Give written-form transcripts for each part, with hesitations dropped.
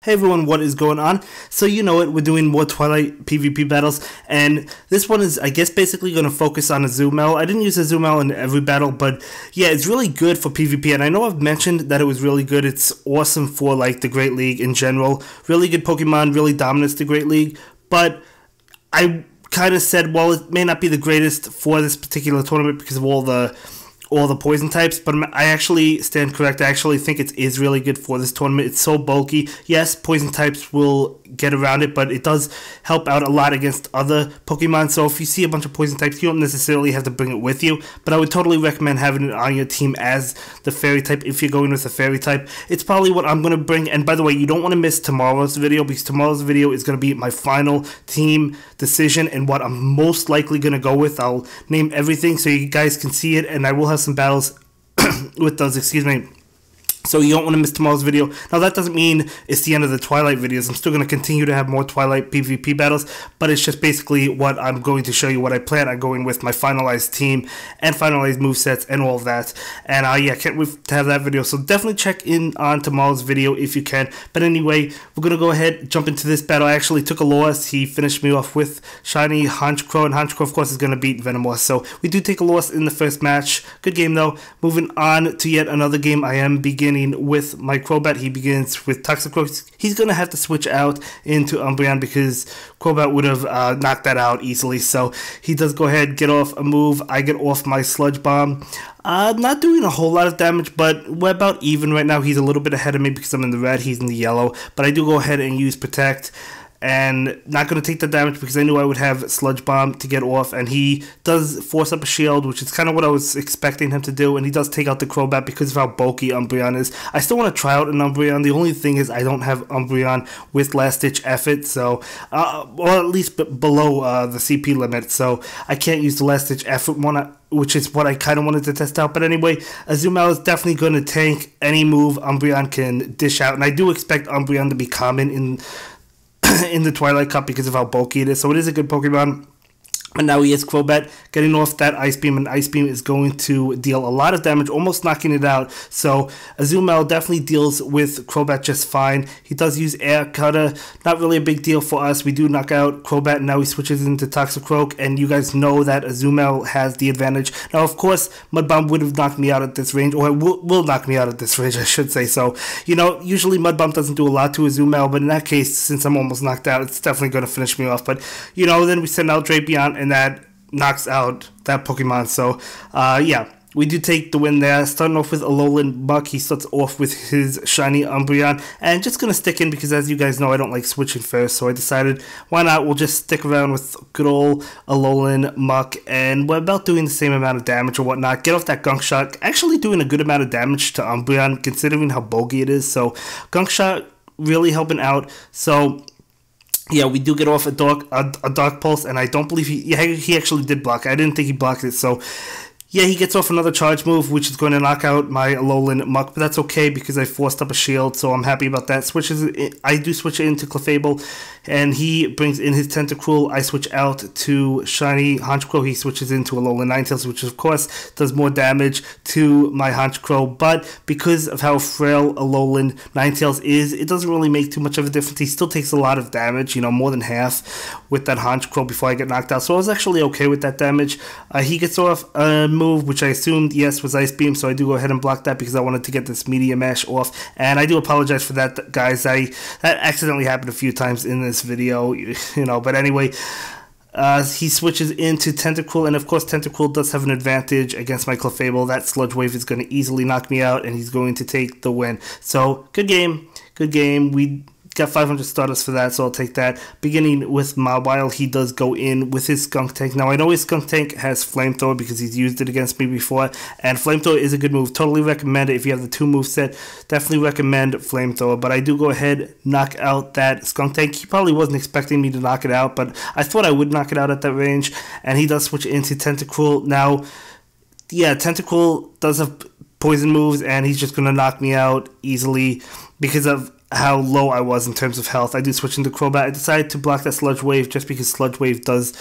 Hey everyone, what is going on? So you know it, we're doing more Twilight PvP battles, and this one is, I guess, basically going to focus on Azumarill. I didn't use Azumarill in every battle, but yeah, it's really good for PvP, and I know I've mentioned that it was really good. It's awesome for, like, the Great League in general. Really good Pokemon, really dominates the Great League, but I kind of said, well, it may not be the greatest for this particular tournament because of all the poison types, but I actually stand correct. I actually think it is really good for this tournament. It's so bulky. Yes, poison types will get around it, but it does help out a lot against other Pokemon. So if you see a bunch of poison types, you don't necessarily have to bring it with you, but I would totally recommend having it on your team as the fairy type if you're going with a fairy type. It's probably what I'm going to bring, and by the way, you don't want to miss tomorrow's video because tomorrow's video is going to be my final team decision and what I'm most likely going to go with. I'll name everything so you guys can see it, and I will have some battles with those, excuse me. So you don't want to miss tomorrow's video. Now that doesn't mean it's the end of the Twilight videos. I'm still going to continue to have more Twilight PvP battles, but it's just basically what I'm going to show you, what I plan on going with, my finalized team and finalized movesets and all of that. And yeah, can't wait to have that video. So definitely check in on tomorrow's video if you can. But anyway, we're going to go ahead, jump into this battle. I actually took a loss. He finished me off with shiny Honchkrow, and Honchkrow, of course, is going to beat Venomoth. So we do take a loss in the first match. Good game, though. Moving on to yet another game. I am beginning with my Crobat. He begins with Toxicroak. He's going to have to switch out into Umbreon because Crobat would have knocked that out easily. So he does go ahead, get off a move. I get off my Sludge Bomb. Not doing a whole lot of damage, but we're about even right now. He's a little bit ahead of me because I'm in the red. He's in the yellow. But I do go ahead and use Protect. And not going to take the damage because I knew I would have Sludge Bomb to get off, and he does force up a shield, which is kind of what I was expecting him to do, and he does take out the Crobat because of how bulky Umbreon is. I still want to try out an Umbreon. The only thing is I don't have Umbreon with Last Ditch Effort, so or at least below the CP limit, so I can't use the Last Ditch Effort one, which is what I kind of wanted to test out. But anyway, Azumarill is definitely going to tank any move Umbreon can dish out, and I do expect Umbreon to be common in the Twilight Cup because of how bulky it is. So it is a good Pokemon. And now he is Crobat getting off that Ice Beam, and Ice Beam is going to deal a lot of damage, almost knocking it out. So Azumarill definitely deals with Crobat just fine. He does use Air Cutter, not really a big deal for us. We do knock out Crobat, and now he switches into Toxicroak, and you guys know that Azumarill has the advantage. Now, of course, Mud Bomb would have knocked me out at this range, or will knock me out at this range, I should say. So, you know, usually Mud Bomb doesn't do a lot to Azumarill, but in that case, since I'm almost knocked out, it's definitely going to finish me off. But, you know, then we send out Drapion, and that knocks out that Pokemon. So yeah, we do take the win there. Starting off with Alolan Muck, he starts off with his shiny Umbreon, and just gonna stick in because, as you guys know, I don't like switching first, so I decided why not, we'll just stick around with good old Alolan Muck, and we're about doing the same amount of damage or whatnot. Get off that Gunk Shot, actually doing a good amount of damage to Umbreon considering how bulky it is, so Gunk Shot really helping out. So yeah, we do get off a Dark Pulse, and I don't believe he actually did block it. I didn't think he blocked it, so yeah, he gets off another charge move, which is going to knock out my Alolan Muck, but that's okay because I forced up a shield, so I'm happy about that. I do switch it into Clefable, and he brings in his Tentacruel. I switch out to shiny Honchkrow. He switches into Alolan Ninetails, which of course does more damage to my Honchkrow, but because of how frail Alolan Ninetails is, it doesn't really make too much of a difference. He still takes a lot of damage, you know, more than half with that Honchkrow before I get knocked out, so I was actually okay with that damage. He gets off a move, which I assumed, yes, was Ice Beam, so I do go ahead and block that because I wanted to get this Meteor Mash off, and I do apologize for that, guys. That accidentally happened a few times in this video, you know, but anyway, he switches into Tentacruel, and of course Tentacruel does have an advantage against my Clefable. That Sludge Wave is going to easily knock me out, and he's going to take the win. So, good game, good game. We got 500 Stardust for that, so I'll take that. Beginning with Mawile, he does go in with his Skunk Tank. Now, I know his Skunk Tank has Flamethrower because he's used it against me before, and Flamethrower is a good move. Totally recommend it. If you have the 2 move set, definitely recommend Flamethrower, but I do go ahead, knock out that Skunk Tank. He probably wasn't expecting me to knock it out, but I thought I would knock it out at that range, and he does switch into Tentacruel. Now, yeah, Tentacruel does have poison moves, and he's just going to knock me out easily because of how low I was in terms of health. I do switch into Crobat. I decided to block that Sludge Wave just because Sludge Wave does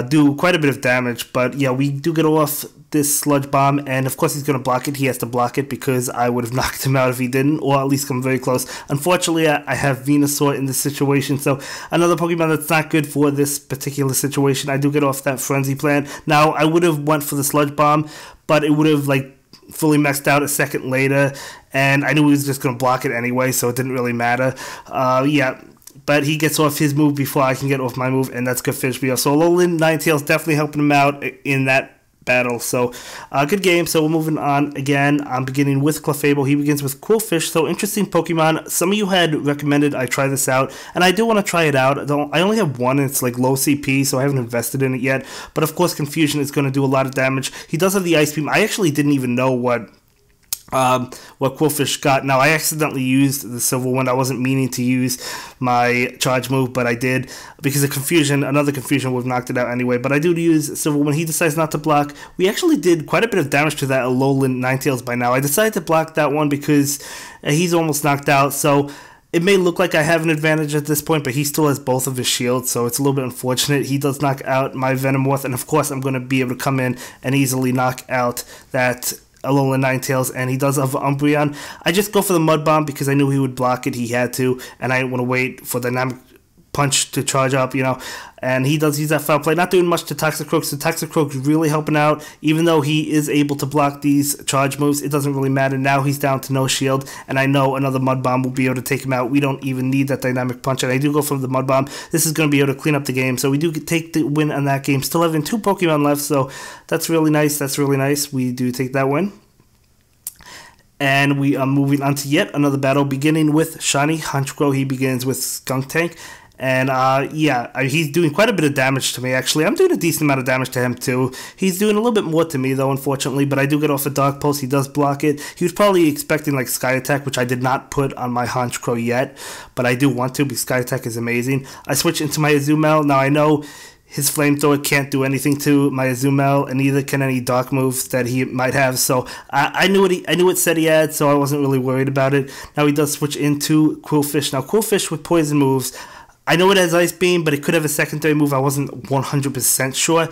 do quite a bit of damage, but yeah, we do get off this Sludge Bomb, and of course he's going to block it. He has to block it because I would have knocked him out if he didn't, or at least come very close. Unfortunately, I have Venusaur in this situation, so another Pokemon that's not good for this particular situation. I do get off that Frenzy Plant. Now, I would have went for the Sludge Bomb, but it would have, like, fully maxed out a second later, and I knew he was just going to block it anyway, so it didn't really matter. Yeah, but he gets off his move before I can get off my move, and that's good finish me off. So Alolan Ninetails definitely helping him out in that battle. So good game. So we're moving on again. I'm beginning with Clefable. He begins with Qwilfish. So interesting Pokemon. Some of you had recommended I try this out, and I do want to try it out. I only have one, and it's like low CP, so I haven't invested in it yet. But of course, Confusion is going to do a lot of damage. He does have the Ice Beam. I actually didn't even know what Qwilfish got. Now, I accidentally used the Silver One. I wasn't meaning to use my charge move, but I did because of Confusion. Another Confusion would have knocked it out anyway, but I do use Silver One. He decides not to block. We actually did quite a bit of damage to that Alolan Ninetails by now. I decided to block that one because he's almost knocked out, so it may look like I have an advantage at this point, but he still has both of his shields, so it's a little bit unfortunate. He does knock out my Venomoth, and of course I'm going to be able to come in and easily knock out that Alolan Ninetails, and he does have Umbreon. I just go for the Mud Bomb because I knew he would block it. He had to, and I didn't want to wait for the Dynamic Punch to charge up, you know. And he does use that Foul Play. Not doing much to Toxicroak, so Toxicroak is really helping out. Even though he is able to block these charge moves, it doesn't really matter. Now he's down to no shield, and I know another Mud Bomb will be able to take him out. We don't even need that Dynamic Punch, and I do go for the Mud Bomb. This is going to be able to clean up the game, so we do take the win on that game. Still having 2 Pokemon left, so that's really nice. That's really nice. We do take that win. And we are moving on to yet another battle, beginning with Shiny Honchkrow. He begins with Skunk Tank. And yeah, he's doing quite a bit of damage to me, actually. I'm doing a decent amount of damage to him, too. He's doing a little bit more to me, though, unfortunately. But I do get off a Dark Pulse. He does block it. He was probably expecting, like, Sky Attack, which I did not put on my Honchkrow yet. But I do want to, because Sky Attack is amazing. I switch into my Azumarill. Now, I know his Flamethrower can't do anything to my Azumarill, and neither can any Dark moves that he might have. So I knew what set he had, so I wasn't really worried about it. Now he does switch into Qwilfish. Now Qwilfish with poison moves, I know it has Ice Beam, but it could have a secondary move. I wasn't 100% sure,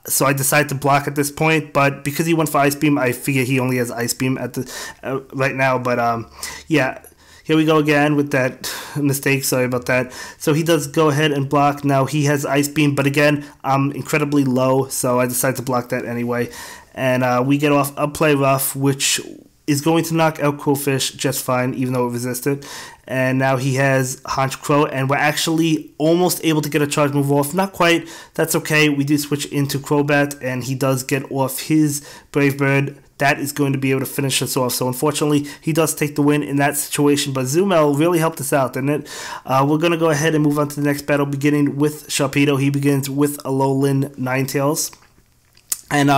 so I decided to block at this point. But because he went for Ice Beam, I figure he only has Ice Beam at the right now. But yeah. Here we go again with that mistake. Sorry about that. So he does go ahead and block. Now he has Ice Beam, but again, I'm incredibly low, so I decided to block that anyway. And we get off a Play Rough, which is going to knock out Qwilfish just fine, even though it resisted. And now he has Honchkrow, and we're actually almost able to get a charge move off. Not quite. That's okay. We do switch into Crobat, and he does get off his Brave Bird. That is going to be able to finish us off. So unfortunately, he does take the win in that situation. But Azumarill really helped us out, didn't it? We're going to go ahead and move on to the next battle, beginning with Sharpedo. He begins with Alolan Ninetails. And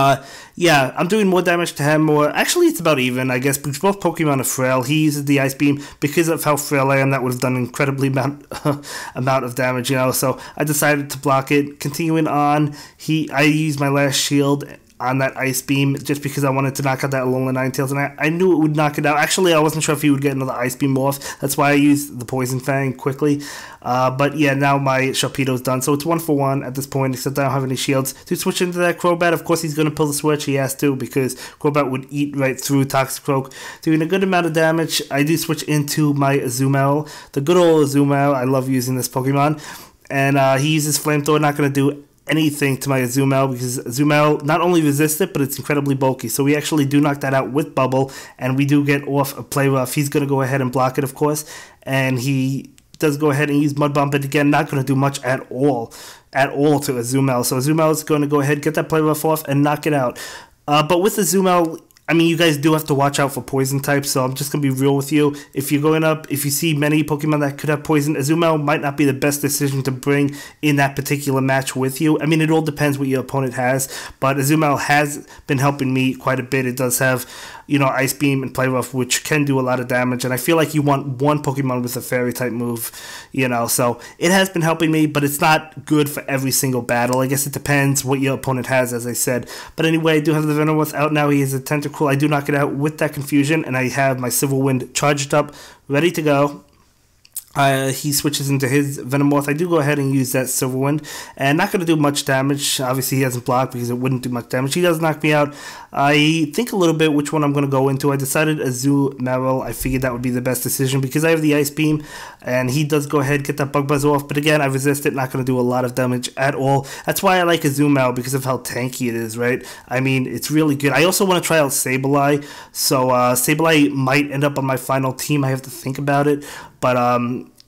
yeah, I'm doing more damage to him, or actually it's about even, I guess, because both Pokemon are frail. He uses the Ice Beam. Because of how frail I am, that would have done an incredibly amount of damage, you know, so I decided to block it. Continuing on, I used my last shield on that Ice Beam just because I wanted to knock out that Alolan Ninetails, and I knew it would knock it out. Actually, I wasn't sure if he would get another Ice Beam off. That's why I used the Poison Fang quickly. But yeah, now my Sharpedo's done, so it's 1-for-1 at this point, except I don't have any shields. To switch into that Crobat, of course he's going to pull the switch. He has to, because Crobat would eat right through Toxicroak, doing a good amount of damage. I do switch into my Azumarill, the good old Azumarill. I love using this Pokemon. And he uses Flamethrower, not going to do anything to my Azumarill, because Azumarill not only resists it, but it's incredibly bulky. So we actually do knock that out with Bubble, and we do get off a Play Rough. He's going to go ahead and block it, of course, and he does go ahead and use Mud Bomb, but again, not going to do much at all to Azumarill. So Azumarill is going to go ahead, get that Play Rough off, and knock it out. But with Azumarill, I mean, you guys do have to watch out for poison types, so I'm just going to be real with you. If you're going up, if you see many Pokemon that could have poison, Azumarill might not be the best decision to bring in that particular match with you. I mean, it all depends what your opponent has, but Azumarill has been helping me quite a bit. It does have, you know, Ice Beam and Play Rough, which can do a lot of damage, and I feel like you want one Pokemon with a Fairy type move, you know, so it has been helping me, but it's not good for every single battle. I guess it depends what your opponent has, as I said. But anyway, I do have the Venomoth out now. He has a Tentacruel. I do knock it out with that Confusion, and I have my Civil Wind charged up, ready to go. He switches into his Venomoth. I do go ahead and use that Silver Wind, and not going to do much damage. Obviously, he hasn't blocked because it wouldn't do much damage. He does knock me out. I think a little bit which one I'm going to go into. I decided Azumarill. I figured that would be the best decision because I have the Ice Beam, and he does go ahead get that Bug Buzz off. But again, I resist it. Not going to do a lot of damage at all. That's why I like Azumarill, because of how tanky it is, right? I mean, it's really good. I also want to try out Sableye. So Sableye might end up on my final team. I have to think about it. But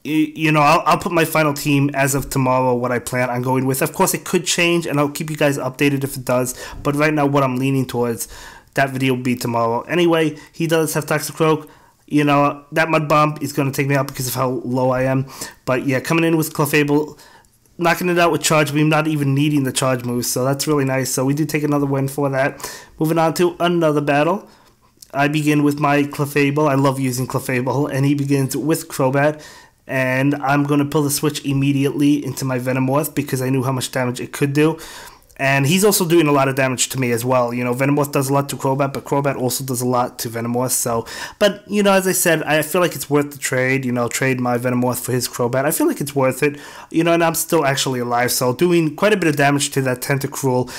you know, I'll put my final team as of tomorrow, what I plan on going with. Of course, it could change, and I'll keep you guys updated if it does. But right now, what I'm leaning towards, that video will be tomorrow. Anyway, he does have Toxicroak. You know, that Mud Bomb is going to take me out because of how low I am. But yeah, coming in with Clefable, knocking it out with Charge Beam, not even needing the Charge move. So that's really nice. So we do take another win for that. Moving on to another battle. I begin with my Clefable. I love using Clefable. And he begins with Crobat. And I'm going to pull the switch immediately into my Venomoth because I knew how much damage it could do. And he's also doing a lot of damage to me as well. You know, Venomoth does a lot to Crobat, but Crobat also does a lot to Venomoth. So, but, you know, as I said, I feel like it's worth the trade. You know, trade my Venomoth for his Crobat. I feel like it's worth it. You know, and I'm still actually alive. So, doing quite a bit of damage to that Tentacruel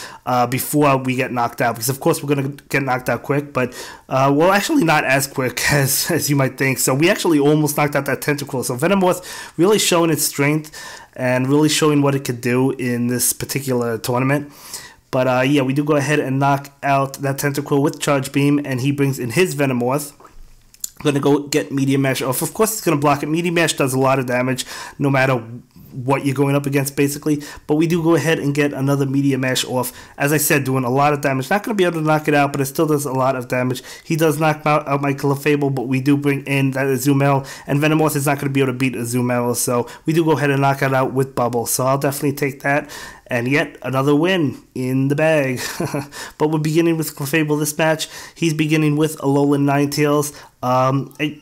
before we get knocked out. Because, of course, we're going to get knocked out quick. But, well, actually not as quick as you might think. So, we actually almost knocked out that Tentacruel. So, Venomoth really showing its strength and really showing what it could do in this particular tournament. But yeah, we do go ahead and knock out that Tentacruel with Charge Beam, and he brings in his Venomoth. I'm going to go get Meteor Mash off. Of course, it's going to block it. Meteor Mash does a lot of damage, no matter what you're going up against, basically. But we do go ahead and get another Meteor Mash off. As I said, doing a lot of damage. Not going to be able to knock it out, but it still does a lot of damage. He does knock out my Clefable, but we do bring in that Azumarill, and Venomoth is not going to be able to beat Azumarill, so we do go ahead and knock it out with Bubble. So I'll definitely take that. And yet another win in the bag. But we're beginning with Clefable this match. He's beginning with Alolan Ninetails.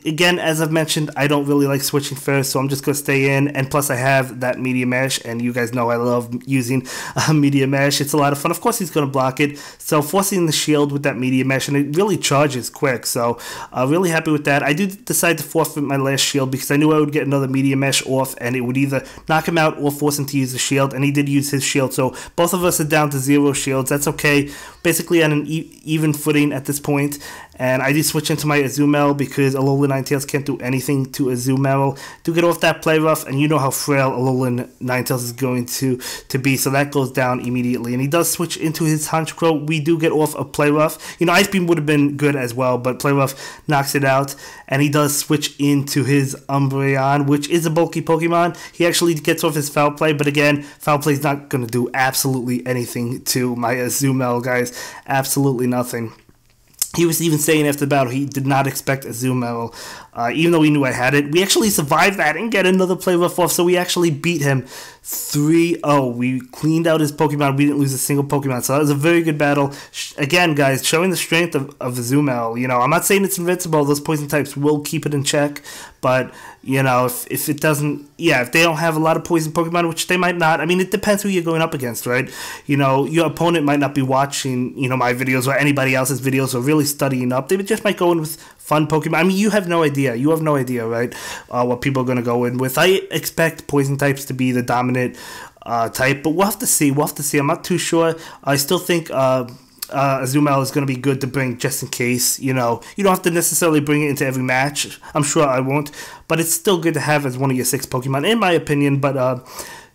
Again, as I've mentioned, I don't really like switching first, so I'm just going to stay in. And plus, I have that Meteor Mash, and you guys know I love using Meteor Mash. It's a lot of fun. Of course, he's going to block it. So forcing the shield with that Meteor Mash, and it really charges quick. So really happy with that. I do decide to forfeit my last shield because I knew I would get another Meteor Mash off, and it would either knock him out or force him to use the shield. And he did use his shield. So both of us are down to 0 shields. That's okay. Basically on an even footing at this point. And I do switch into my Azumarill because Alolan Ninetails can't do anything to Azumarill. Do get off that Play Rough, and you know how frail Alolan Ninetails is going to be, so that goes down immediately. And he does switch into his Honchkrow. We do get off a Play Rough. You know, Ice Beam would have been good as well, but Play Rough knocks it out. And he does switch into his Umbreon, which is a bulky Pokemon. He actually gets off his Foul Play, but again, Foul Play is not going to do absolutely anything to my Azumarill, guys. Absolutely nothing. He was even saying after the battle he did not expect Azumarill, even though he knew I had it. We actually survived that and get another Play Rough off, so we actually beat him 3-0. We cleaned out his Pokemon. We didn't lose a single Pokemon, so that was a very good battle. Again, guys, showing the strength of Azumarill. You know, I'm not saying it's invincible. Those poison types will keep it in check, but, you know, if it doesn't, yeah, if they don't have a lot of poison Pokemon, which they might not, I mean, it depends who you're going up against, right? You know, your opponent might not be watching, you know, my videos or anybody else's videos or really studying up. They just might go in with fun Pokemon. I mean, you have no idea. You have no idea, right, what people are going to go in with. I expect poison types to be the dominant type, but we'll have to see. We'll have to see. I'm not too sure. I still think Azumarill is going to be good to bring just in case. You know, you don't have to necessarily bring it into every match. I'm sure I won't, but it's still good to have as one of your 6 Pokemon, in my opinion. But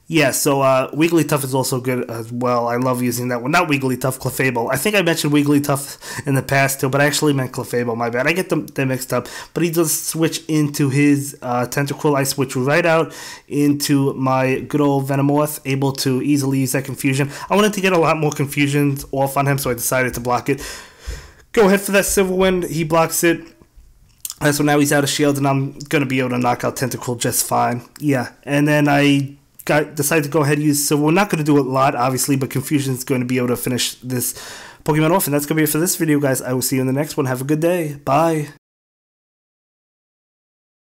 yeah, so Wigglytuff is also good as well. I love using that one. Not Wigglytuff, Clefable. I think I mentioned Wigglytuff in the past too, but I actually meant Clefable. My bad. I get them mixed up. But he does switch into his Tentacruel. I switch right out into my good old Venomoth, able to easily use that Confusion. I wanted to get a lot more Confusions off on him, so I decided to block it. Go ahead for that Silver Wind. He blocks it. So now he's out of shield, and I'm going to be able to knock out Tentacruel just fine. Yeah, and then I decided to go ahead and use, so we're not going to do a lot, obviously, but Confusion is going to be able to finish this Pokemon off, and that's going to be it for this video, guys. I will see you in the next one. Have a good day. Bye.